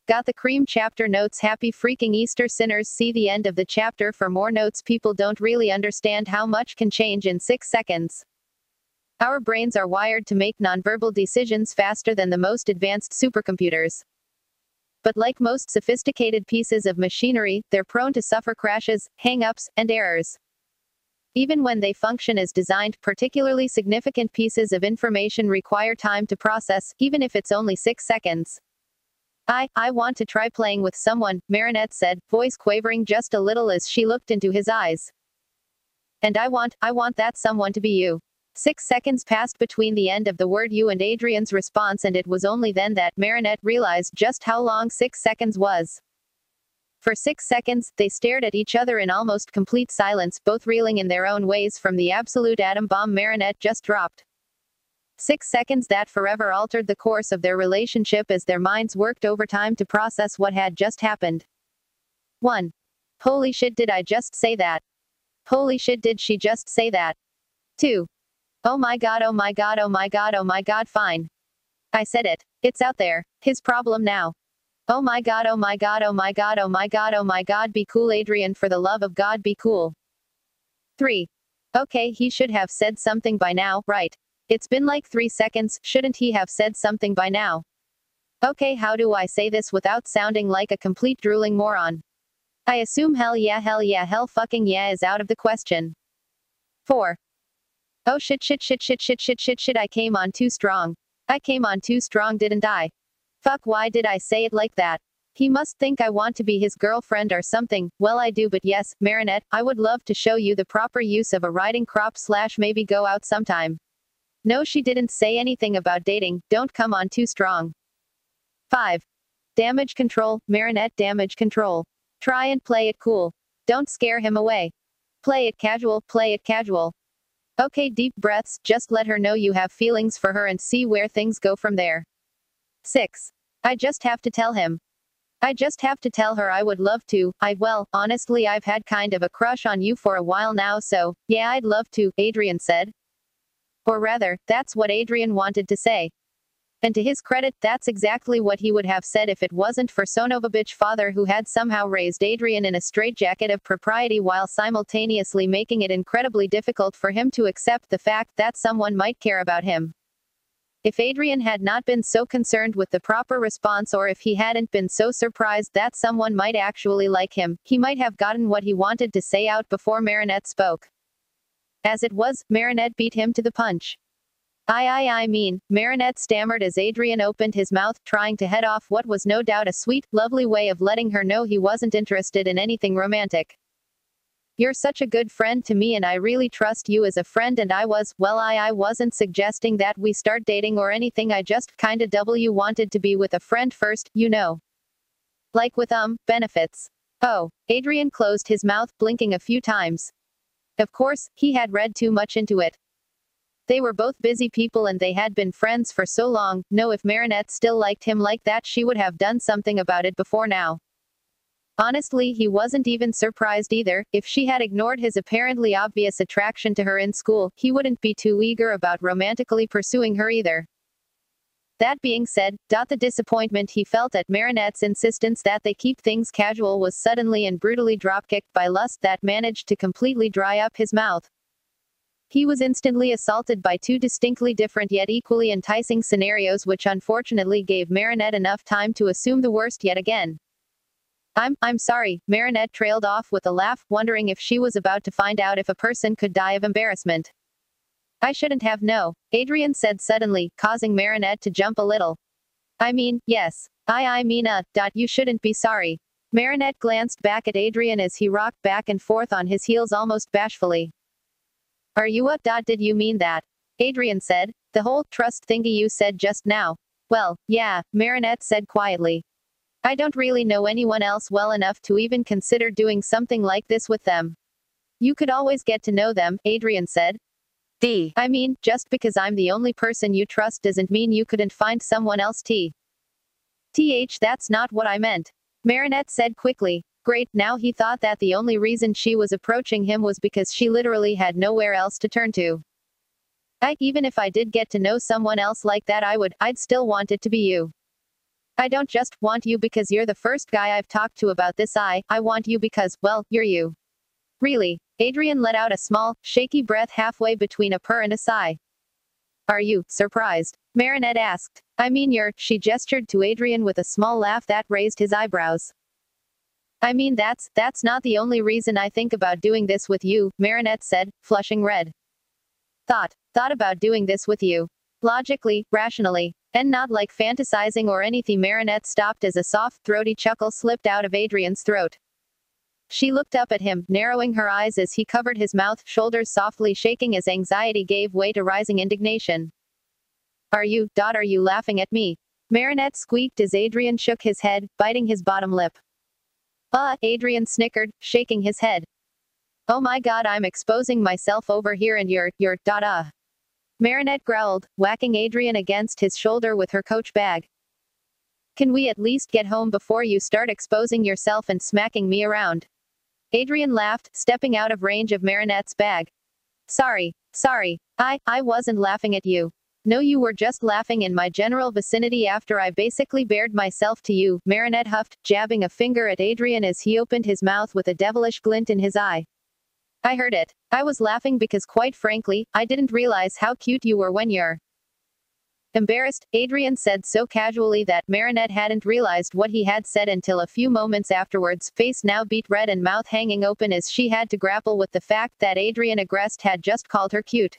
Got the cream chapter notes. Happy freaking Easter, sinners. See the end of the chapter for more notes. People don't really understand how much can change in 6 seconds. Our brains are wired to make nonverbal decisions faster than the most advanced supercomputers. But like most sophisticated pieces of machinery, they're prone to suffer crashes, hang-ups, and errors. Even when they function as designed, particularly significant pieces of information require time to process, even if it's only 6 seconds. I want to try playing with someone, Marinette said, voice quavering just a little as she looked into his eyes. And I want that someone to be you. 6 seconds passed between the end of the word you and Adrian's response, and it was only then that Marinette realized just how long 6 seconds was. For 6 seconds, they stared at each other in almost complete silence, both reeling in their own ways from the absolute atom bomb Marinette just dropped. 6 seconds that forever altered the course of their relationship as their minds worked overtime to process what had just happened. 1. Holy shit, did I just say that? Holy shit, did she just say that? 2. Oh my god, oh my god, oh my god, oh my god, fine. I said it. It's out there. His problem now. Oh my god, oh my god, oh my god, oh my god, oh my god, be cool, Adrian, for the love of God, be cool. 3. Okay, he should have said something by now, right? It's been like 3 seconds, shouldn't he have said something by now? Okay, how do I say this without sounding like a complete drooling moron? I assume hell yeah, hell fucking yeah is out of the question. 4. Oh shit, I came on too strong. I came on too strong, didn't I? Fuck, why did I say it like that? He must think I want to be his girlfriend or something. Well, I do, but yes, Marinette, I would love to show you the proper use of a riding crop / maybe go out sometime. No, she didn't say anything about dating. Don't come on too strong. 5. Damage control, Marinette, damage control. Try and play it cool. Don't scare him away. Play it casual, play it casual. Okay, deep breaths, just let her know you have feelings for her and see where things go from there. 6. I just have to tell him. I just have to tell her I would love to. Well, honestly, I've had kind of a crush on you for a while now, so, yeah, I'd love to, Adrian said. Or rather, that's what Adrian wanted to say. And to his credit, that's exactly what he would have said if it wasn't for Sonovabich's father, who had somehow raised Adrian in a straitjacket of propriety while simultaneously making it incredibly difficult for him to accept the fact that someone might care about him. If Adrian had not been so concerned with the proper response, or if he hadn't been so surprised that someone might actually like him, he might have gotten what he wanted to say out before Marinette spoke. As it was, Marinette beat him to the punch. I mean, Marinette stammered as Adrian opened his mouth, trying to head off what was no doubt a sweet, lovely way of letting her know he wasn't interested in anything romantic. You're such a good friend to me and I really trust you as a friend, and I wasn't suggesting that we start dating or anything, I just kinda wanted to be with a friend first, you know. Like with benefits. Oh. Adrian closed his mouth, blinking a few times. Of course, he had read too much into it. They were both busy people and they had been friends for so long. No, if Marinette still liked him like that, she would have done something about it before now. Honestly, he wasn't even surprised either. If she had ignored his apparently obvious attraction to her in school, he wouldn't be too eager about romantically pursuing her either. That being said, the disappointment he felt at Marinette's insistence that they keep things casual was suddenly and brutally dropkicked by lust that managed to completely dry up his mouth. He was instantly assaulted by 2 distinctly different yet equally enticing scenarios, which unfortunately gave Marinette enough time to assume the worst yet again. I'm sorry, Marinette trailed off with a laugh, wondering if she was about to find out if a person could die of embarrassment. I shouldn't have, no, Adrian said suddenly, causing Marinette to jump a little. I mean, yes. You shouldn't be sorry. Marinette glanced back at Adrian as he rocked back and forth on his heels almost bashfully. Are you a? Did you mean that? Adrian said. The whole trust thingy you said just now. Well, yeah, Marinette said quietly. I don't really know anyone else well enough to even consider doing something like this with them. You could always get to know them, Adrian said. I mean, just because I'm the only person you trust doesn't mean you couldn't find someone else. That's not what I meant. Marinette said quickly. Great, now he thought that the only reason she was approaching him was because she literally had nowhere else to turn to. Even if I did get to know someone else like that, I'd still want it to be you. I don't just want you because you're the first guy I've talked to about this. I want you because, well, you're you. Really? Adrian let out a small, shaky breath halfway between a purr and a sigh. Are you surprised? Marinette asked. I mean she gestured to Adrian with a small laugh that raised his eyebrows. I mean that's not the only reason I think about doing this with you, Marinette said, flushing red. Thought about doing this with you. Logically, rationally, and not like fantasizing or anything. Marinette stopped as a soft, throaty chuckle slipped out of Adrian's throat. She looked up at him, narrowing her eyes as he covered his mouth, shoulders softly shaking as anxiety gave way to rising indignation. Are you laughing at me? Marinette squeaked as Adrian shook his head, biting his bottom lip. Adrian snickered, shaking his head. Oh my god, I'm exposing myself over here and you're. Marinette growled, whacking Adrian against his shoulder with her coach bag. Can we at least get home before you start exposing yourself and smacking me around? Adrian laughed, stepping out of range of Marinette's bag. Sorry. I wasn't laughing at you. No, you were just laughing in my general vicinity after I basically bared myself to you, Marinette huffed, jabbing a finger at Adrian as he opened his mouth with a devilish glint in his eye. I heard it. I was laughing because quite frankly, I didn't realize how cute you were when you're embarrassed, Adrian said so casually that Marinette hadn't realized what he had said until a few moments afterwards, face now beet red and mouth hanging open as she had to grapple with the fact that Adrian Agreste had just called her cute.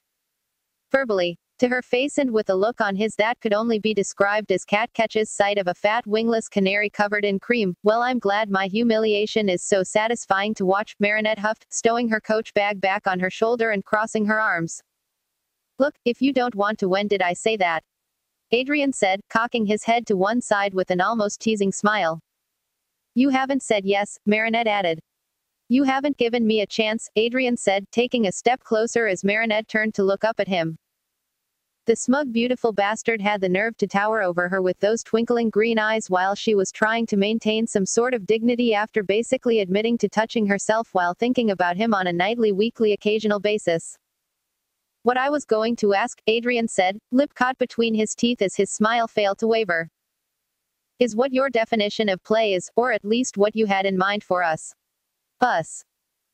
Verbally. To her face and with a look on his that could only be described as cat catches sight of a fat wingless canary covered in cream. Well, I'm glad my humiliation is so satisfying to watch, Marinette huffed, stowing her coach bag back on her shoulder and crossing her arms. Look, if you don't want to, when did I say that? Adrian said, cocking his head to one side with an almost teasing smile. You haven't said yes, Marinette added. You haven't given me a chance, Adrian said, taking a step closer as Marinette turned to look up at him. The smug beautiful bastard had the nerve to tower over her with those twinkling green eyes while she was trying to maintain some sort of dignity after basically admitting to touching herself while thinking about him on a nightly, weekly, occasional basis. What I was going to ask, Adrian said, lip caught between his teeth as his smile failed to waver. Is what your definition of play is, or at least what you had in mind for us. Us.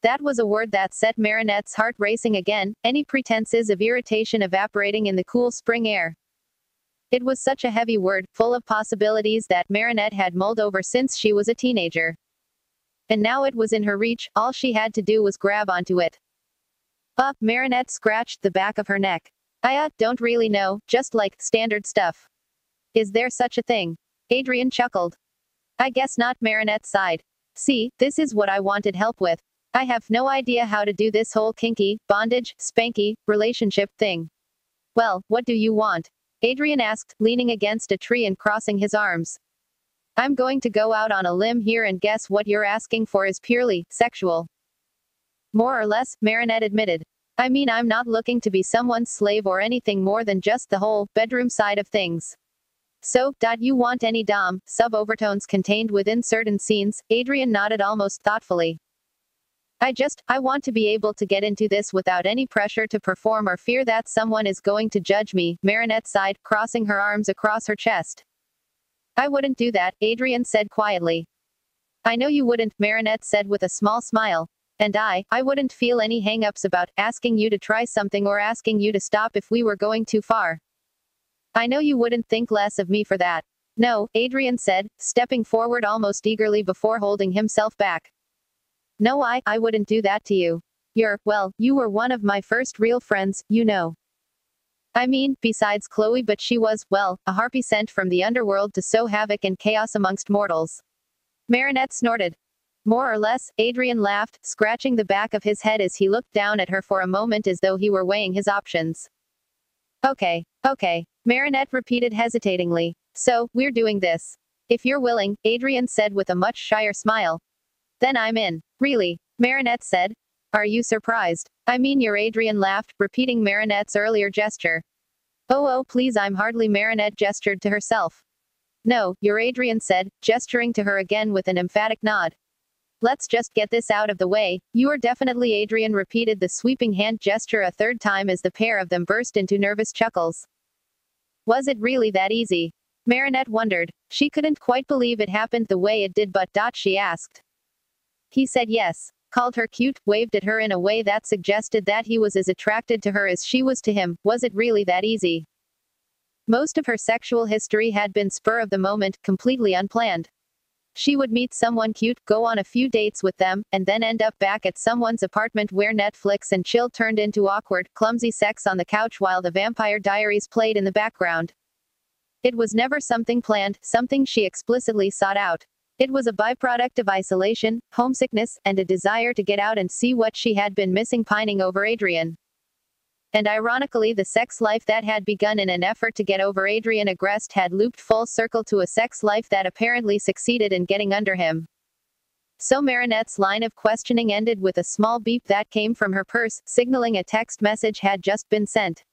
That was a word that set Marinette's heart racing again, any pretenses of irritation evaporating in the cool spring air. It was such a heavy word, full of possibilities that Marinette had mulled over since she was a teenager. And now it was in her reach, all she had to do was grab onto it. Marinette scratched the back of her neck. I don't really know, just like, standard stuff. Is there such a thing? Adrian chuckled. I guess not, Marinette sighed. See, this is what I wanted help with. I have no idea how to do this whole kinky, bondage, spanky, relationship thing. Well, what do you want? Adrian asked, leaning against a tree and crossing his arms. I'm going to go out on a limb here and guess what you're asking for is purely sexual. More or less, Marinette admitted. I mean, I'm not looking to be someone's slave or anything more than just the whole bedroom side of things. So, you want any dom, sub-overtones contained within certain scenes? Adrian nodded almost thoughtfully. I want to be able to get into this without any pressure to perform or fear that someone is going to judge me, Marinette sighed, crossing her arms across her chest. I wouldn't do that, Adrian said quietly. I know you wouldn't, Marinette said with a small smile. And I wouldn't feel any hang-ups about asking you to try something or asking you to stop if we were going too far. I know you wouldn't think less of me for that. No, Adrian said, stepping forward almost eagerly before holding himself back. No, I wouldn't do that to you. You were one of my first real friends, you know. I mean, besides Chloe, but she was, a harpy sent from the underworld to sow havoc and chaos amongst mortals. Marinette snorted. More or less, Adrian laughed, scratching the back of his head as he looked down at her for a moment as though he were weighing his options. Okay, Marinette repeated hesitatingly. So, we're doing this. If you're willing, Adrian said with a much shyer smile. Then I'm in. Really? Marinette said. Are you surprised? I mean, Adrian laughed, repeating Marinette's earlier gesture. Oh, please, I'm hardly, Marinette gestured to herself. No, Adrian said, gesturing to her again with an emphatic nod. Let's just get this out of the way. You are definitely, Adrian repeated the sweeping hand gesture a third time as the pair of them burst into nervous chuckles. Was it really that easy? Marinette wondered. She couldn't quite believe it happened the way it did, but she asked. He said yes, called her cute, waved at her in a way that suggested that he was as attracted to her as she was to him. Was it really that easy? Most of her sexual history had been spur of the moment, completely unplanned. She would meet someone cute, go on a few dates with them, and then end up back at someone's apartment where Netflix and chill turned into awkward, clumsy sex on the couch while the Vampire Diaries played in the background. It was never something planned, something she explicitly sought out. It was a byproduct of isolation, homesickness, and a desire to get out and see what she had been missing, pining over Adrian. And ironically, the sex life that had begun in an effort to get over Adrian Agreste had looped full circle to a sex life that apparently succeeded in getting under him. So Marinette's line of questioning ended with a small beep that came from her purse, signaling a text message had just been sent.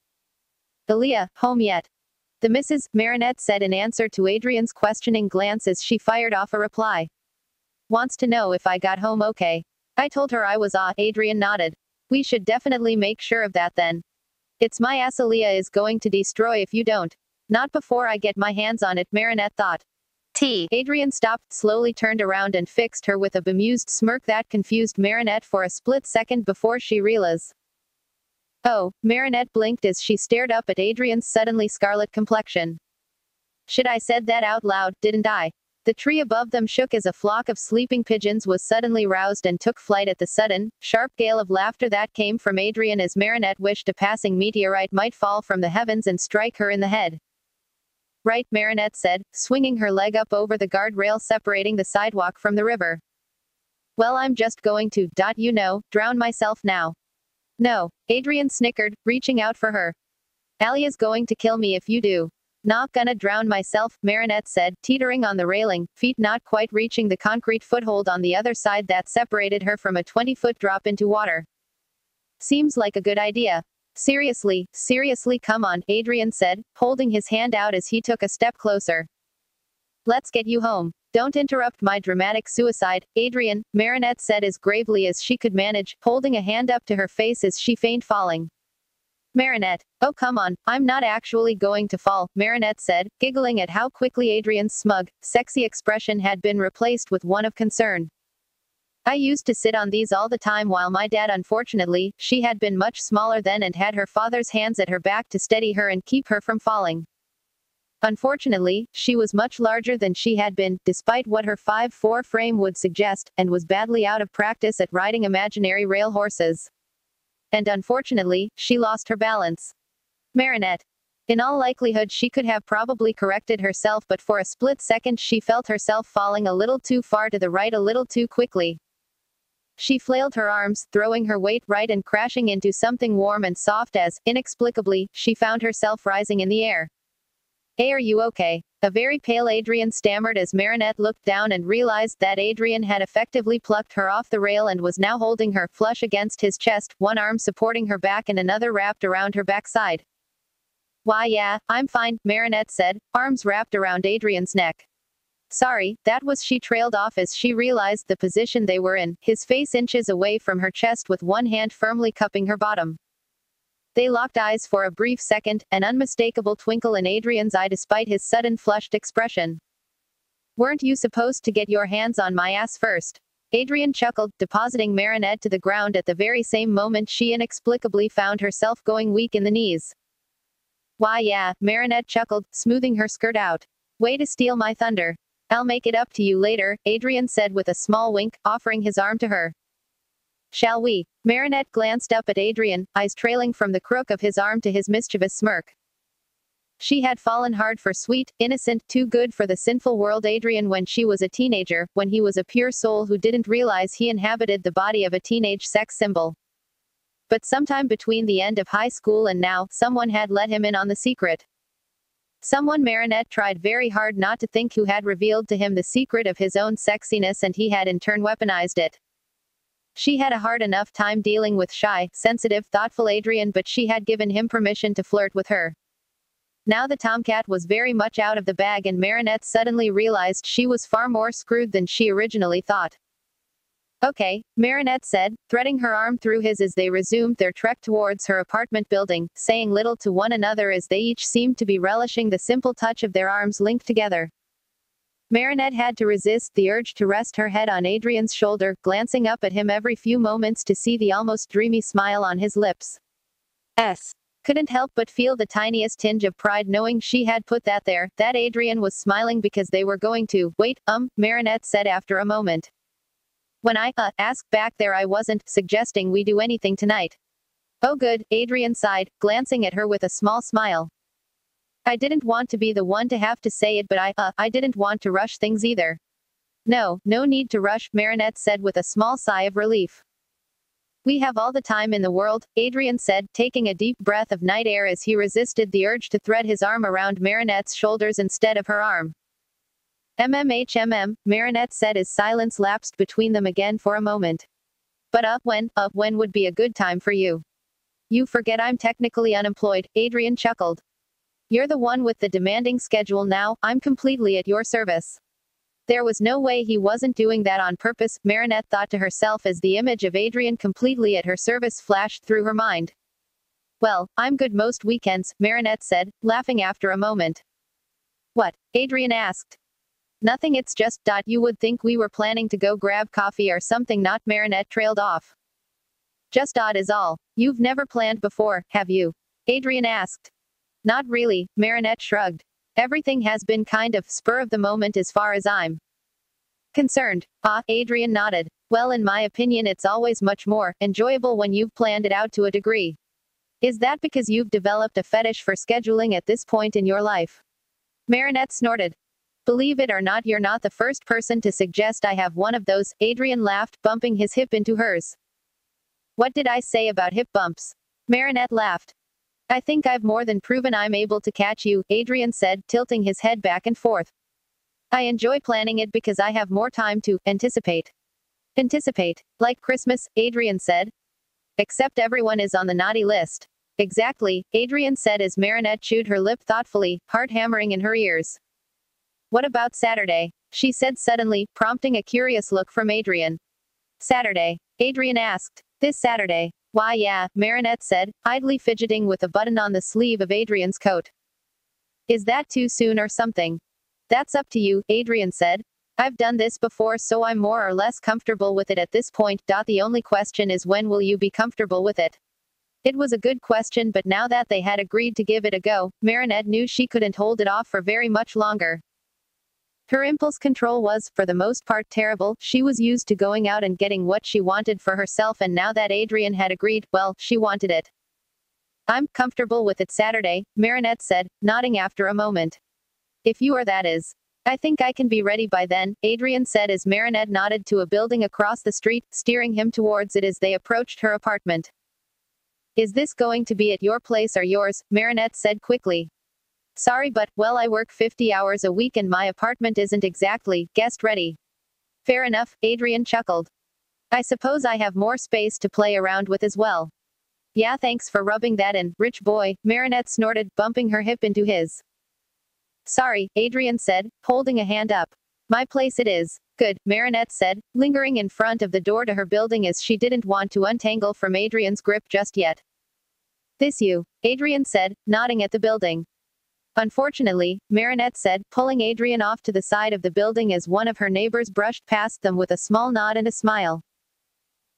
"Aaliyah, home yet?" The Mrs. Marinette said in answer to Adrian's questioning glance as she fired off a reply. "Wants to know if I got home okay. I told her I was." Adrian nodded. "We should definitely make sure of that then. It's my ass Aaliyah is going to destroy if you don't. Not before I get my hands on it," Marinette thought. Adrian stopped, slowly turned around and fixed her with a bemused smirk that confused Marinette for a split second before she realized. "Oh," Marinette blinked as she stared up at Adrian's suddenly scarlet complexion. "Shit, I said that out loud, didn't I?" The tree above them shook as a flock of sleeping pigeons was suddenly roused and took flight at the sudden, sharp gale of laughter that came from Adrian as Marinette wished a passing meteorite might fall from the heavens and strike her in the head. "Right," Marinette said, swinging her leg up over the guardrail separating the sidewalk from the river. "Well, I'm just going to, drown myself now." "No," Adrian snickered, reaching out for her. "Alia's going to kill me if you do." "Not gonna drown myself," Marinette said, teetering on the railing, feet not quite reaching the concrete foothold on the other side that separated her from a 20-foot drop into water. "Seems like a good idea." Seriously, come on," Adrian said, holding his hand out as he took a step closer. "Let's get you home. Don't interrupt my dramatic suicide, Adrian," Marinette said as gravely as she could manage, holding a hand up to her face as she feigned falling. "Marinette, oh come on, I'm not actually going to fall," Marinette said, giggling at how quickly Adrian's smug, sexy expression had been replaced with one of concern. "I used to sit on these all the time while my dad, unfortunately, she had been much smaller then and had her father's hands at her back to steady her and keep her from falling. Unfortunately, she was much larger than she had been, despite what her 5'4" frame would suggest, and was badly out of practice at riding imaginary rail horses. And unfortunately, she lost her balance." Marinette. In all likelihood she could have probably corrected herself, but for a split second she felt herself falling a little too far to the right, a little too quickly. She flailed her arms, throwing her weight right and crashing into something warm and soft as, inexplicably, she found herself rising in the air. "Hey, are you okay?" A very pale Adrian stammered as Marinette looked down and realized that Adrian had effectively plucked her off the rail and was now holding her flush against his chest, one arm supporting her back and another wrapped around her backside. "Why yeah, I'm fine," Marinette said, arms wrapped around Adrian's neck. "Sorry," that was she trailed off as she realized the position they were in, his face inches away from her chest with one hand firmly cupping her bottom. They locked eyes for a brief second, an unmistakable twinkle in Adrian's eye despite his sudden flushed expression. "Weren't you supposed to get your hands on my ass first?" Adrian chuckled, depositing Marinette to the ground at the very same moment she inexplicably found herself going weak in the knees. "Why yeah," Marinette chuckled, smoothing her skirt out. "Way to steal my thunder. I'll make it up to you later," Adrian said with a small wink, offering his arm to her. "Shall we?" Marinette glanced up at Adrian, eyes trailing from the crook of his arm to his mischievous smirk. She had fallen hard for sweet, innocent, too good for the sinful world Adrian when she was a teenager, when he was a pure soul who didn't realize he inhabited the body of a teenage sex symbol. But sometime between the end of high school and now, someone had let him in on the secret. Someone Marinette tried very hard not to think who had revealed to him the secret of his own sexiness, and he had in turn weaponized it. She had a hard enough time dealing with shy, sensitive, thoughtful Adrian, but she had given him permission to flirt with her. Now the tomcat was very much out of the bag, and Marinette suddenly realized she was far more screwed than she originally thought. "Okay," Marinette said, threading her arm through his as they resumed their trek towards her apartment building, saying little to one another as they each seemed to be relishing the simple touch of their arms linked together. Marinette had to resist the urge to rest her head on Adrian's shoulder, glancing up at him every few moments to see the almost dreamy smile on his lips. Couldn't help but feel the tiniest tinge of pride knowing she had put that there, that Adrian was smiling because they were going to. Wait, Marinette said after a moment. When I, asked back there I wasn't suggesting we do anything tonight. Oh good, Adrian sighed, glancing at her with a small smile. I didn't want to be the one to have to say it, but I didn't want to rush things either. No need to rush, Marinette said with a small sigh of relief. We have all the time in the world, Adrian said, taking a deep breath of night air as he resisted the urge to thread his arm around Marinette's shoulders instead of her arm. Marinette said as silence lapsed between them again for a moment. But when would be a good time for you? You forget I'm technically unemployed, Adrian chuckled. You're the one with the demanding schedule now, I'm completely at your service. There was no way he wasn't doing that on purpose, Marinette thought to herself as the image of Adrian completely at her service flashed through her mind. Well, I'm good most weekends, Marinette said, laughing after a moment. What? Adrian asked. Nothing, it's just, you would think we were planning to go grab coffee or something, not, Marinette trailed off. Just odd is all. You've never planned before, have you? Adrian asked. Not really, Marinette shrugged. Everything has been kind of spur of the moment as far as I'm concerned. Adrian nodded. Well, in my opinion it's always much more enjoyable when you've planned it out to a degree. Is that because you've developed a fetish for scheduling at this point in your life? Marinette snorted. Believe it or not, you're not the first person to suggest I have one of those, Adrian laughed, bumping his hip into hers. What did I say about hip bumps? Marinette laughed. I think I've more than proven I'm able to catch you, Adrian said, tilting his head back and forth. I enjoy planning it because I have more time to anticipate. Anticipate? Like Christmas, Adrian said. Except everyone is on the naughty list. Exactly, Adrian said as Marinette chewed her lip thoughtfully, heart hammering in her ears. What about Saturday? She said suddenly, prompting a curious look from Adrian. Saturday? Adrian asked. This Saturday. Why yeah, Marinette said, idly fidgeting with a button on the sleeve of Adrian's coat. Is that too soon or something? That's up to you, Adrian said. I've done this before so I'm more or less comfortable with it at this point. The only question is when will you be comfortable with it? It was a good question, but now that they had agreed to give it a go, Marinette knew she couldn't hold it off for very much longer. Her impulse control was, for the most part, terrible. She was used to going out and getting what she wanted for herself, and now that Adrian had agreed, well, she wanted it. I'm comfortable with it Saturday, Marinette said, nodding after a moment. If you are, that is. I think I can be ready by then, Adrian said as Marinette nodded to a building across the street, steering him towards it as they approached her apartment. Is this going to be at your place or yours? Marinette said quickly. Sorry, but, well, I work 50 hours a week and my apartment isn't exactly guest ready. Fair enough, Adrian chuckled. I suppose I have more space to play around with as well. Yeah, thanks for rubbing that in, rich boy, Marinette snorted, bumping her hip into his. Sorry, Adrian said, holding a hand up. My place it is. Good, Marinette said, lingering in front of the door to her building as she didn't want to untangle from Adrian's grip just yet. This you, Adrian said, nodding at the building. Unfortunately, Marinette said, pulling Adrian off to the side of the building as one of her neighbors brushed past them with a small nod and a smile.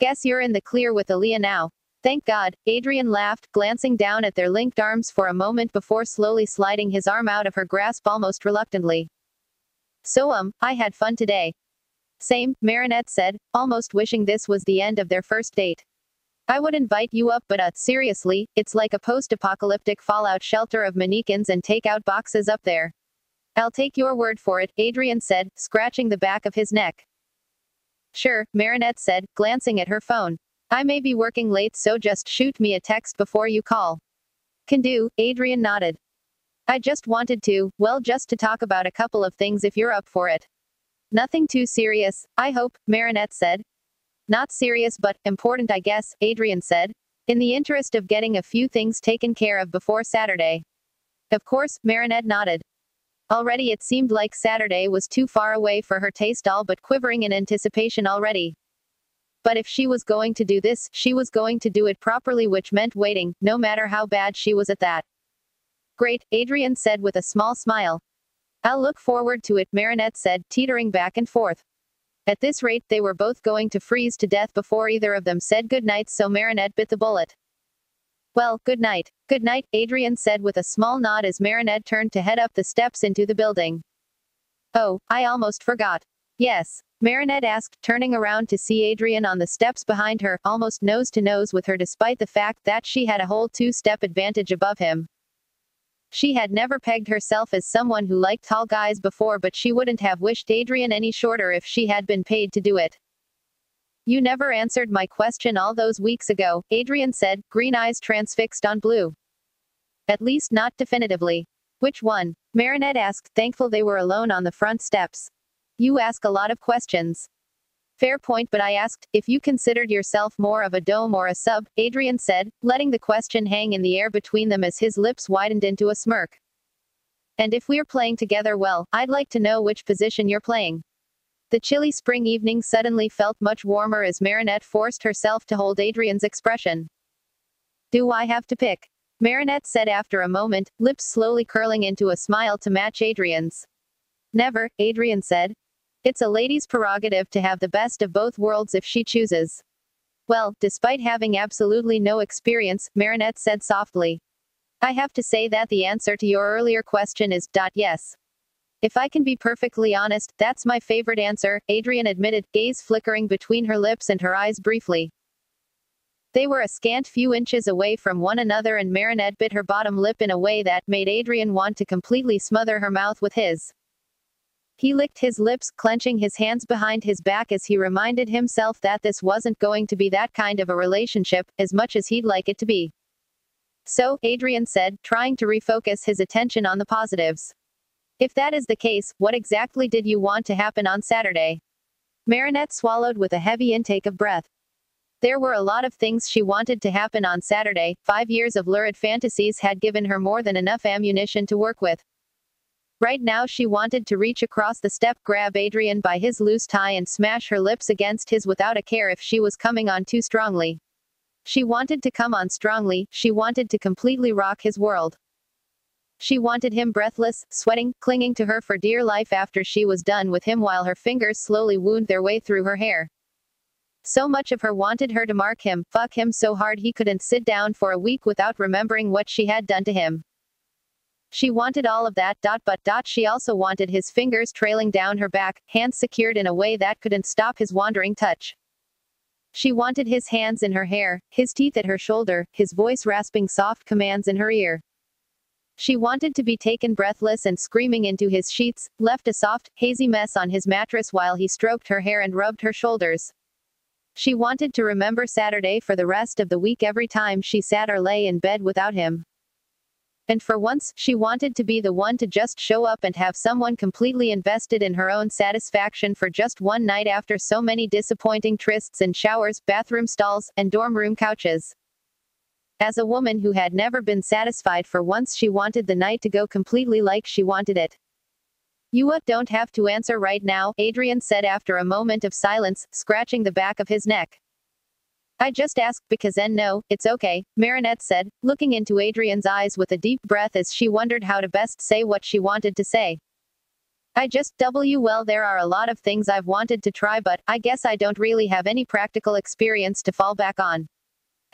Guess you're in the clear with Aaliyah now. Thank God, Adrian laughed, glancing down at their linked arms for a moment before slowly sliding his arm out of her grasp almost reluctantly. So I had fun today. Same, Marinette said, almost wishing this was the end of their first date. I would invite you up, but seriously, it's like a post-apocalyptic fallout shelter of mannequins and take-out boxes up there. I'll take your word for it, Adrian said, scratching the back of his neck. Sure, Marinette said, glancing at her phone. I may be working late, so just shoot me a text before you call. Can do, Adrian nodded. I just wanted to, well, just to talk about a couple of things if you're up for it. Nothing too serious, I hope, Marinette said. Not serious but important, I guess, Adrian said. In the interest of getting a few things taken care of before Saturday. Of course, Marinette nodded. Already it seemed like Saturday was too far away for her taste, all but quivering in anticipation already. But if she was going to do this, she was going to do it properly, which meant waiting, no matter how bad she was at that. Great, Adrian said with a small smile. I'll look forward to it, Marinette said, teetering back and forth. At this rate, they were both going to freeze to death before either of them said good night, so Marinette bit the bullet. Well, good night. Good night, Adrian said with a small nod as Marinette turned to head up the steps into the building. Oh, I almost forgot. Yes, Marinette asked, turning around to see Adrian on the steps behind her, almost nose to nose with her despite the fact that she had a whole two-step advantage above him. She had never pegged herself as someone who liked tall guys before, but she wouldn't have wished Adrian any shorter if she had been paid to do it. You never answered my question all those weeks ago, Adrian said, green eyes transfixed on blue. At least not definitively. Which one? Marinette asked, thankful they were alone on the front steps. You ask a lot of questions. Fair point, but I asked if you considered yourself more of a dome or a sub, Adrian said, letting the question hang in the air between them as his lips widened into a smirk. And if we're playing together, well, I'd like to know which position you're playing. The chilly spring evening suddenly felt much warmer as Marinette forced herself to hold Adrian's expression. Do I have to pick? Marinette said after a moment, lips slowly curling into a smile to match Adrian's. Never, Adrian said. It's a lady's prerogative to have the best of both worlds if she chooses. Well, despite having absolutely no experience, Marinette said softly. I have to say that the answer to your earlier question is, yes. If I can be perfectly honest, that's my favorite answer, Adrian admitted, gaze flickering between her lips and her eyes briefly. They were a scant few inches away from one another and Marinette bit her bottom lip in a way that made Adrian want to completely smother her mouth with his. He licked his lips, clenching his hands behind his back as he reminded himself that this wasn't going to be that kind of a relationship, as much as he'd like it to be. So, Adrian said, trying to refocus his attention on the positives. If that is the case, what exactly did you want to happen on Saturday? Marinette swallowed with a heavy intake of breath. There were a lot of things she wanted to happen on Saturday. 5 years of lurid fantasies had given her more than enough ammunition to work with. Right now she wanted to reach across the step, grab Adrian by his loose tie and smash her lips against his without a care if she was coming on too strongly. She wanted to come on strongly, she wanted to completely rock his world. She wanted him breathless, sweating, clinging to her for dear life after she was done with him while her fingers slowly wound their way through her hair. So much of her wanted her to mark him, fuck him so hard he couldn't sit down for a week without remembering what she had done to him. She wanted all of that, but she also wanted his fingers trailing down her back, hands secured in a way that couldn't stop his wandering touch. She wanted his hands in her hair, his teeth at her shoulder, his voice rasping soft commands in her ear. She wanted to be taken breathless and screaming into his sheets, left a soft, hazy mess on his mattress while he stroked her hair and rubbed her shoulders. She wanted to remember Saturday for the rest of the week every time she sat or lay in bed without him. And for once, she wanted to be the one to just show up and have someone completely invested in her own satisfaction for just one night after so many disappointing trysts in showers, bathroom stalls, and dorm room couches. As a woman who had never been satisfied, for once she wanted the night to go completely like she wanted it. You don't have to answer right now, Adrian said after a moment of silence, scratching the back of his neck. I just asked because no, it's okay, Marinette said, looking into Adrian's eyes with a deep breath as she wondered how to best say what she wanted to say. Well, there are a lot of things I've wanted to try, but I guess I don't really have any practical experience to fall back on.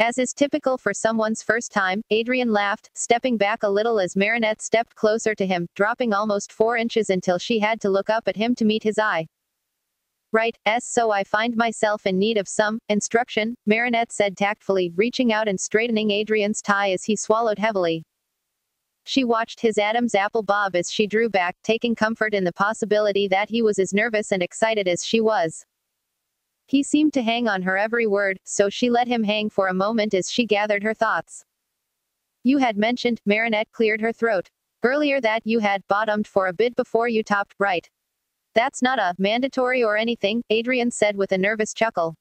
As is typical for someone's first time, Adrian laughed, stepping back a little as Marinette stepped closer to him, dropping almost 4 inches until she had to look up at him to meet his eye. Right, so I find myself in need of some instruction, Marinette said tactfully, reaching out and straightening Adrian's tie as he swallowed heavily. She watched his Adam's apple bob as she drew back, taking comfort in the possibility that he was as nervous and excited as she was. He seemed to hang on her every word, so she let him hang for a moment as she gathered her thoughts. You had mentioned, Marinette cleared her throat, earlier that you had bottomed for a bit before you topped, right? That's not a mandatory or anything, Adrian said with a nervous chuckle.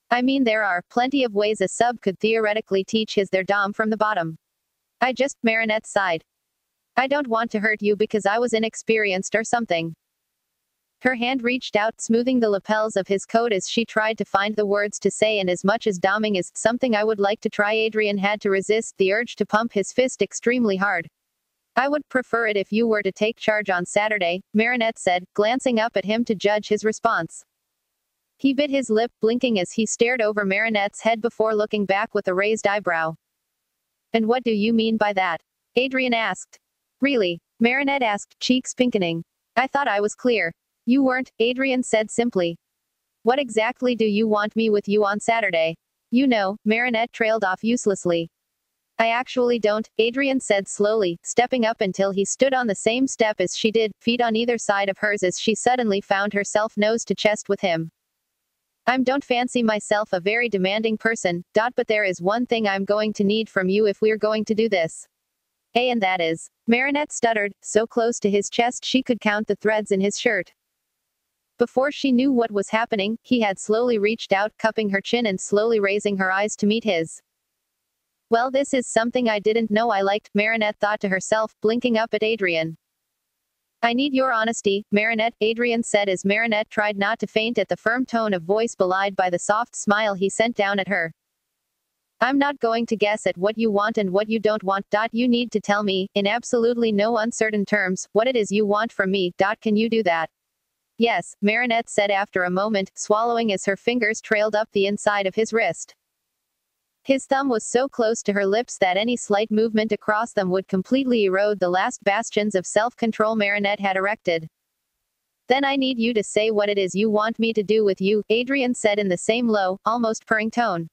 I mean, there are plenty of ways a sub could theoretically teach their dom from the bottom. Marinette sighed. I don't want to hurt you because I was inexperienced or something. Her hand reached out, smoothing the lapels of his coat as she tried to find the words to say, and as much as doming is something I would like to try, Adrian had to resist the urge to pump his fist extremely hard. I would prefer it if you were to take charge on Saturday, Marinette said, glancing up at him to judge his response. He bit his lip, blinking as he stared over Marinette's head before looking back with a raised eyebrow. And what do you mean by that? Adrian asked. Really? Marinette asked, cheeks pinkening. I thought I was clear. You weren't, Adrian said simply. What exactly do you want me with you on Saturday? You know, Marinette trailed off uselessly. I actually don't, Adrian said slowly, stepping up until he stood on the same step as she did, feet on either side of hers as she suddenly found herself nose to chest with him. Don't fancy myself a very demanding person, but there is one thing I'm going to need from you if we're going to do this. And that is. Marinette stuttered, so close to his chest she could count the threads in his shirt. Before she knew what was happening, he had slowly reached out, cupping her chin and slowly raising her eyes to meet his. Well, this is something I didn't know I liked, Marinette thought to herself, blinking up at Adrian. I need your honesty, Marinette, Adrian said as Marinette tried not to faint at the firm tone of voice belied by the soft smile he sent down at her. I'm not going to guess at what you want and what you don't want. You need to tell me, in absolutely no uncertain terms, what it is you want from me. Can you do that? Yes, Marinette said after a moment, swallowing as her fingers trailed up the inside of his wrist. His thumb was so close to her lips that any slight movement across them would completely erode the last bastions of self-control Marinette had erected. Then I need you to say what it is you want me to do with you, Adrian said in the same low, almost purring tone.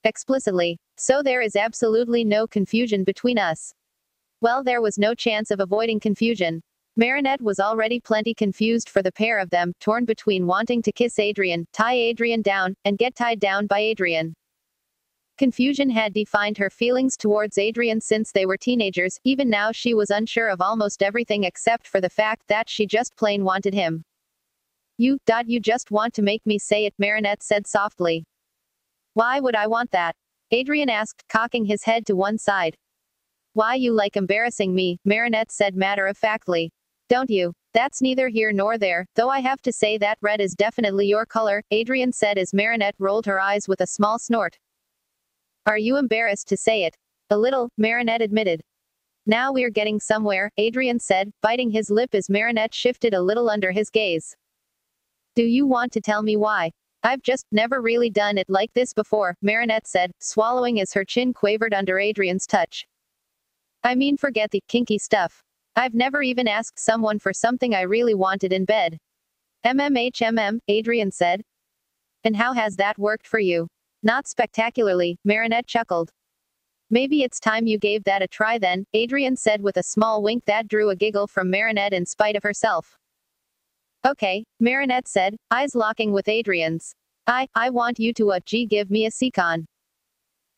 Explicitly. So there is absolutely no confusion between us. Well, there was no chance of avoiding confusion. Marinette was already plenty confused for the pair of them, torn between wanting to kiss Adrian, tie Adrian down, and get tied down by Adrian. Confusion had defined her feelings towards Adrian since they were teenagers. Even now she was unsure of almost everything except for the fact that she just plain wanted him. You just want to make me say it, Marinette said softly. Why would I want that? Adrian asked, cocking his head to one side. Why you like embarrassing me, Marinette said matter-of-factly. Don't you? That's neither here nor there, though I have to say that red is definitely your color, Adrian said as Marinette rolled her eyes with a small snort. Are you embarrassed to say it? A little, Marinette admitted. Now we're getting somewhere, Adrian said, biting his lip as Marinette shifted a little under his gaze. Do you want to tell me why? I've just never really done it like this before, Marinette said, swallowing as her chin quavered under Adrian's touch. I mean, forget the kinky stuff. I've never even asked someone for something I really wanted in bed. Adrian said. And how has that worked for you? Not spectacularly, Marinette chuckled. Maybe it's time you gave that a try then, Adrian said with a small wink that drew a giggle from Marinette in spite of herself. Okay, Marinette said, eyes locking with Adrian's. I want you to give me a secon.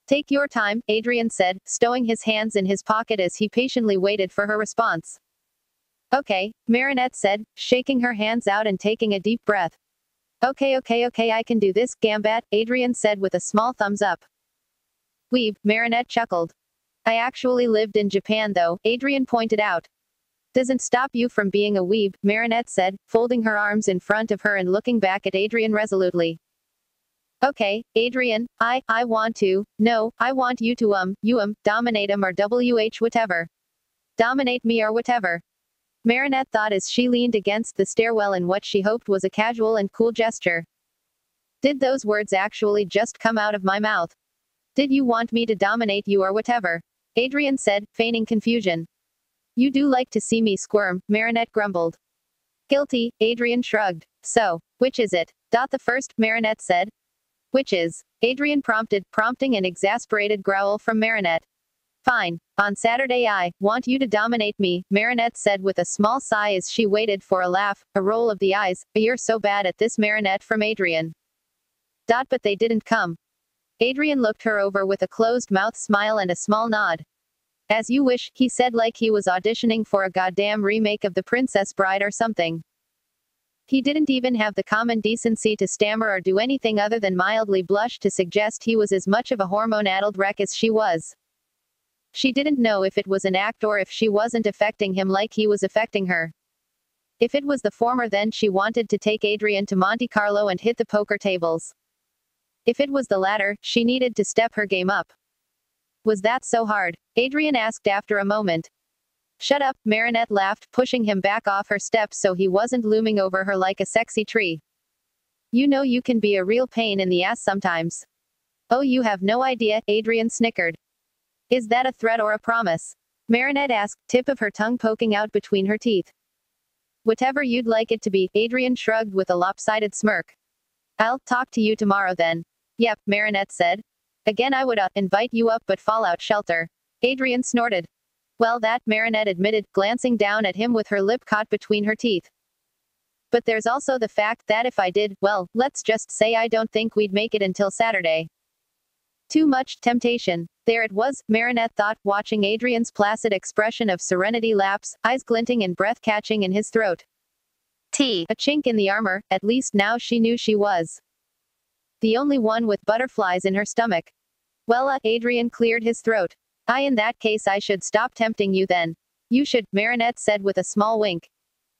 Take your time, Adrian said, stowing his hands in his pocket as he patiently waited for her response. Okay, Marinette said, shaking her hands out and taking a deep breath. Okay, I can do this, Gambat, Adrian said with a small thumbs up. Weeb, Marinette chuckled. I actually lived in Japan though, Adrian pointed out. Doesn't stop you from being a weeb, Marinette said, folding her arms in front of her and looking back at Adrian resolutely. Okay, Adrian, I want you to dominate or whatever. Dominate me or whatever. Marinette thought as she leaned against the stairwell in what she hoped was a casual and cool gesture. Did those words actually just come out of my mouth? Did you want me to dominate you or whatever? Adrian said, feigning confusion. You do like to see me squirm, Marinette grumbled. Guilty, Adrian shrugged. So, which is it? The first, Marinette said. Which is? Adrian prompted, prompting an exasperated growl from Marinette. Fine. On Saturday I want you to dominate me, Marinette said with a small sigh as she waited for a laugh, a roll of the eyes. You're so bad at this, Marinette, from Adrian. But they didn't come. Adrian looked her over with a closed-mouth smile and a small nod. As you wish, he said like he was auditioning for a goddamn remake of The Princess Bride or something. He didn't even have the common decency to stammer or do anything other than mildly blush to suggest he was as much of a hormone-addled wreck as she was. She didn't know if it was an act or if she wasn't affecting him like he was affecting her. If it was the former, then she wanted to take Adrian to Monte Carlo and hit the poker tables. If it was the latter, she needed to step her game up. Was that so hard? Adrian asked after a moment. Shut up, Marinette laughed, pushing him back off her steps so he wasn't looming over her like a sexy tree. You know you can be a real pain in the ass sometimes. Oh, you have no idea, Adrian snickered. Is that a threat or a promise? Marinette asked, tip of her tongue poking out between her teeth. Whatever you'd like it to be, Adrian shrugged with a lopsided smirk. I'll talk to you tomorrow then. Yep, Marinette said. Again I would invite you up but fallout shelter. Adrian snorted. Well that, Marinette admitted, glancing down at him with her lip caught between her teeth. But there's also the fact that if I did, well, let's just say I don't think we'd make it until Saturday. Too much temptation. There it was, Marinette thought, watching Adrian's placid expression of serenity lapse, eyes glinting and breath catching in his throat. A chink in the armor, at least now she knew she was the only one with butterflies in her stomach. Well, Adrian cleared his throat. In that case I should stop tempting you then. You should, Marinette said with a small wink.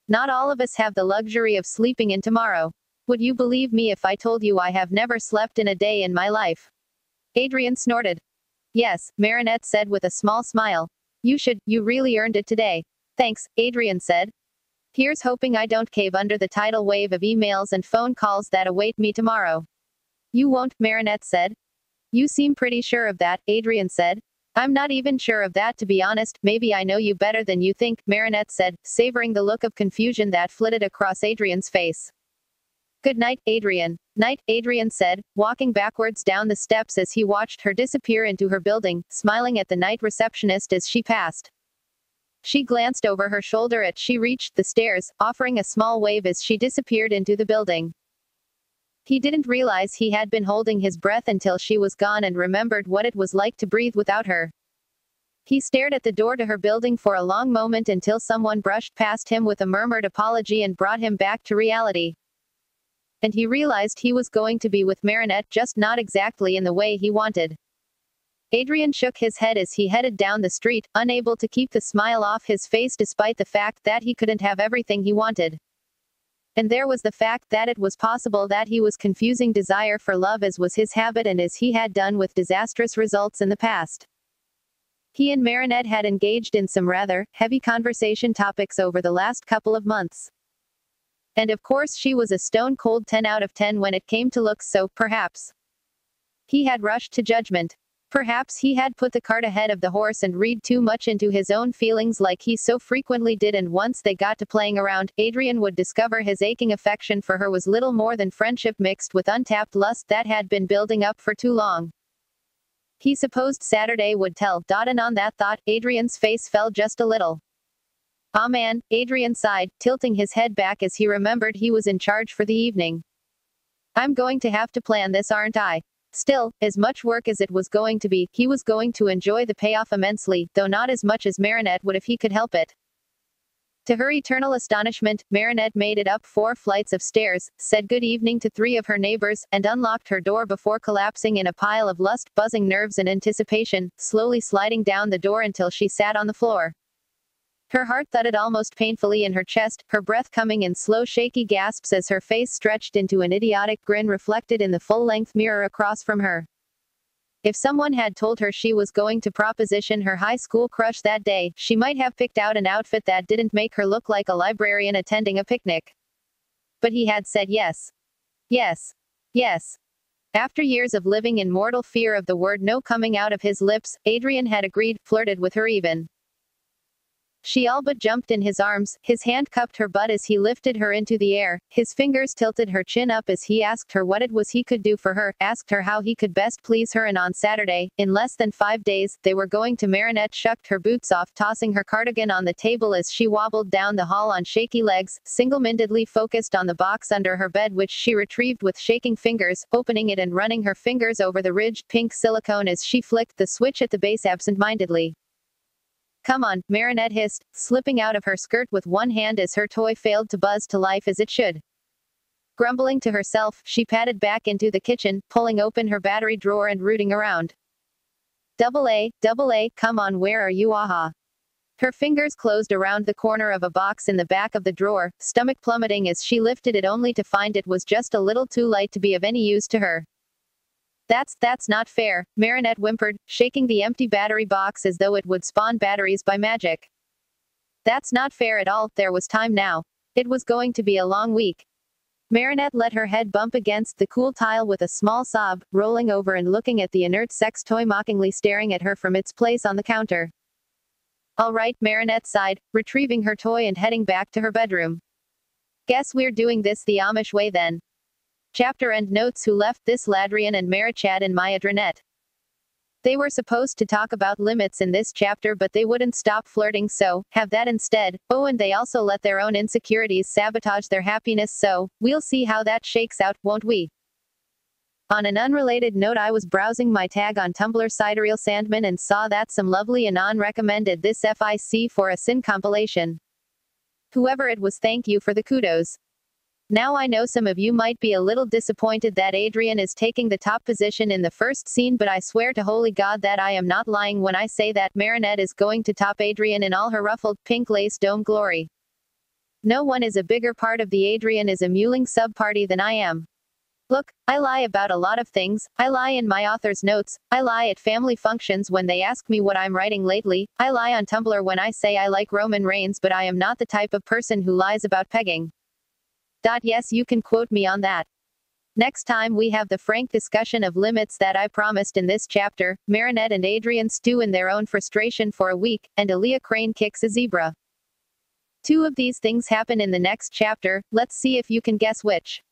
Not all of us have the luxury of sleeping in tomorrow. Would you believe me if I told you I have never slept in a day in my life? Adrian snorted. Yes, Marinette said with a small smile. You should, you really earned it today. Thanks, Adrian said. Here's hoping I don't cave under the tidal wave of emails and phone calls that await me tomorrow. You won't, Marinette said. You seem pretty sure of that, Adrian said. I'm not even sure of that to be honest, maybe I know you better than you think, Marinette said, savoring the look of confusion that flitted across Adrian's face. Good night, Adrian. Night, Adrian said, walking backwards down the steps as he watched her disappear into her building, smiling at the night receptionist as she passed. She glanced over her shoulder as she reached the stairs, offering a small wave as she disappeared into the building. He didn't realize he had been holding his breath until she was gone and remembered what it was like to breathe without her. He stared at the door to her building for a long moment until someone brushed past him with a murmured apology and brought him back to reality. And he realized he was going to be with Marinette, just not exactly in the way he wanted. Adrian shook his head as he headed down the street, unable to keep the smile off his face despite the fact that he couldn't have everything he wanted. And there was the fact that it was possible that he was confusing desire for love as was his habit and as he had done with disastrous results in the past. He and Marinette had engaged in some rather heavy conversation topics over the last couple of months. And of course she was a stone-cold 10 out of 10 when it came to looks, so, perhaps, he had rushed to judgment. Perhaps he had put the cart ahead of the horse and read too much into his own feelings like he so frequently did, and once they got to playing around, Adrian would discover his aching affection for her was little more than friendship mixed with untapped lust that had been building up for too long. He supposed Saturday would tell, and on that thought, Adrian's face fell just a little. Ah man, Adrian sighed, tilting his head back as he remembered he was in charge for the evening. I'm going to have to plan this, aren't I? Still, as much work as it was going to be, he was going to enjoy the payoff immensely, though not as much as Marinette would if he could help it. To her eternal astonishment, Marinette made it up 4 flights of stairs, said good evening to 3 of her neighbors, and unlocked her door before collapsing in a pile of lust, buzzing nerves and anticipation, slowly sliding down the door until she sat on the floor. Her heart thudded almost painfully in her chest, her breath coming in slow shaky gasps as her face stretched into an idiotic grin reflected in the full-length mirror across from her. If someone had told her she was going to proposition her high school crush that day, she might have picked out an outfit that didn't make her look like a librarian attending a picnic. But he had said yes. Yes. Yes. After years of living in mortal fear of the word no coming out of his lips, Adrian had agreed, flirted with her even. She all but jumped in his arms, his hand cupped her butt as he lifted her into the air, his fingers tilted her chin up as he asked her what it was he could do for her, asked her how he could best please her, and on Saturday, in less than 5 days, they were going to Marinette shucked her boots off, tossing her cardigan on the table as she wobbled down the hall on shaky legs, single-mindedly focused on the box under her bed which she retrieved with shaking fingers, opening it and running her fingers over the ridged pink silicone as she flicked the switch at the base absent-mindedly. Come on, Marinette hissed, slipping out of her skirt with one hand as her toy failed to buzz to life as it should. Grumbling to herself, she padded back into the kitchen, pulling open her battery drawer and rooting around. Double A, come on, where are you, aha? Her fingers closed around the corner of a box in the back of the drawer, stomach plummeting as she lifted it only to find it was just a little too light to be of any use to her. That's not fair, Marinette whimpered, shaking the empty battery box as though it would spawn batteries by magic. That's not fair at all, there was time now. It was going to be a long week. Marinette let her head bump against the cool tile with a small sob, rolling over and looking at the inert sex toy mockingly staring at her from its place on the counter. All right, Marinette sighed, retrieving her toy and heading back to her bedroom. Guess we're doing this the Amish way then. Chapter end notes. Who left this? Ladrian and Marichad and Maya Dranette. They were supposed to talk about limits in this chapter, but they wouldn't stop flirting, so have that instead. Oh, and they also let their own insecurities sabotage their happiness, so we'll see how that shakes out, won't we? On an unrelated note, I was browsing my tag on Tumblr Sidereal Sandman and saw that some lovely Anon recommended this FIC for a Sin compilation. Whoever it was, thank you for the kudos. Now I know some of you might be a little disappointed that Adrian is taking the top position in the first scene, but I swear to holy God that I am not lying when I say that Marinette is going to top Adrian in all her ruffled, pink lace dome glory. No one is a bigger part of the Adrian is a mewling sub-party than I am. Look, I lie about a lot of things. I lie in my author's notes. I lie at family functions when they ask me what I'm writing lately. I lie on Tumblr when I say I like Roman Reigns, but I am not the type of person who lies about pegging. Yes, you can quote me on that. Next time we have the frank discussion of limits that I promised in this chapter. Marinette and Adrian stew in their own frustration for a week, and Aaliyah Crane kicks a zebra. Two of these things happen in the next chapter. Let's see if you can guess which.